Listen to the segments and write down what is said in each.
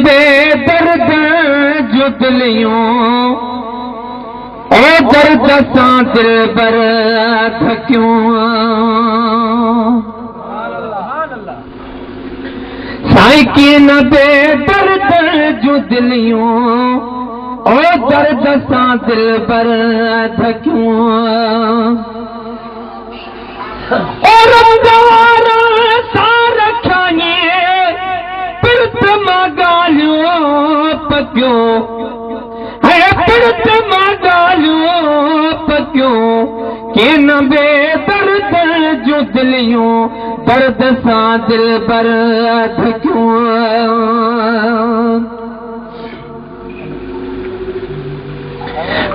बेदर्द जो दिलियूं ओ दर्द सां दिल बर थकियूं साईं कीन बेदर्द जो दिलियूं ओ दर्द सां दिल बर थकियूं और रमज़ान सां रखियां पिरत मां ॻाल्हियूं पकियूं है पिरत मां ॻाल्हियूं पकियूं कीन बेदर्द जो दिलियूं दर्द सां दिल बर थकियूं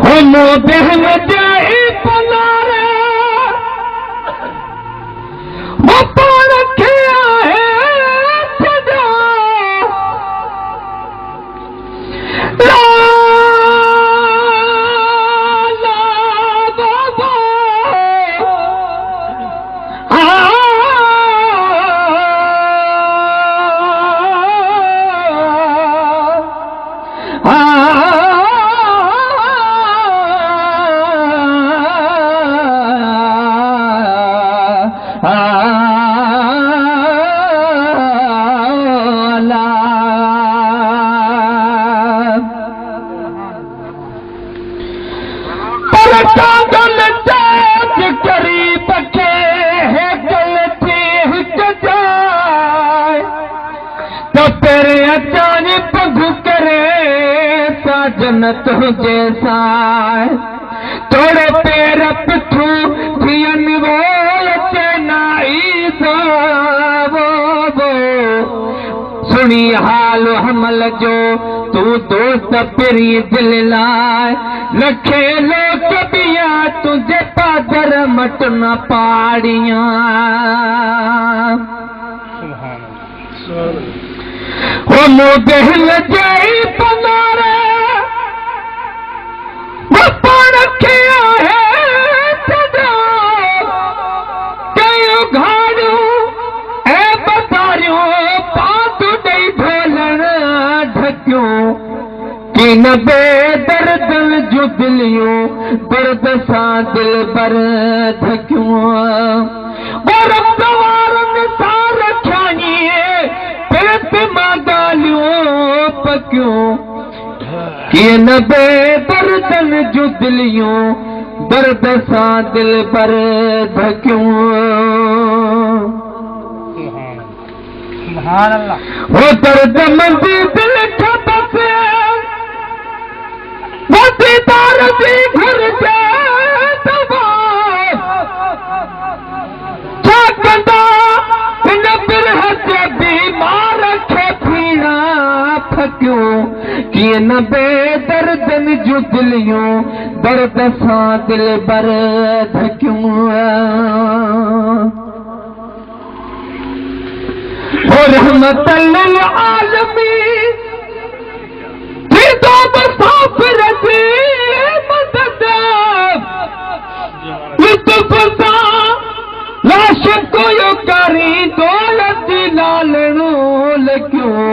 हो मो बहन जाए पनारे वो पाण खे आहे सजा ला ला बाबा जन्नत जैसा थोड़े पैर पिठू थियन वो चनाई वो सुनी हाल हमल जो तू दोस्त पिरी दिल लाए न खेलो कबिया तुझे पादर मट न पाड़िया हो मो बहन जाई पनारे वो पाण खे आहे सजा कयूं घाड़ियूं ऐं बसारियूं पातू ॾेई ढोलण ढकियूं कीन बेदर्द जूं दिलियूं दर्द सां दिल बर थकियूं रमज़ान सां रखियां पिरत मां ॻाल्हियूं पकियूं कीन बेदर्दन जूं दिलियूं दर्द सां दिल बर थकियूं वो दर्द मंदी दिल खे बस वसीदार जी घर जे छा कंदा हिन बिरह जे बीमार खे पीड़ा फकियूं कीन बेदर्दन जूं दिलियूं दर्द सां दिल बर थकियूं हो रहमत लिल आलमीन थींदो मुसाफ़िर जी मदद लुत्फ़ सां लाश कोयो करींदो लती लालणो लकियूं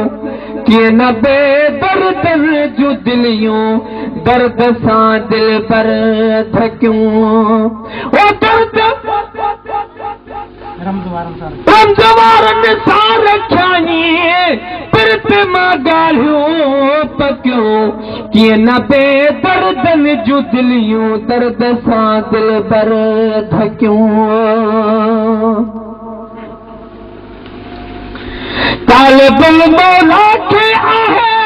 कीन बेदर्दन जूं दिलियूं दर्द सां दिल बर थकियूं ओ दर्द रमज़ान सां रखियां पिरत मां ॻाल्हियूं पकियूं कीन बेदर्दन जूं दिलियूं दर्द सां दिल बर थकियूं तालिब मौला खे आहे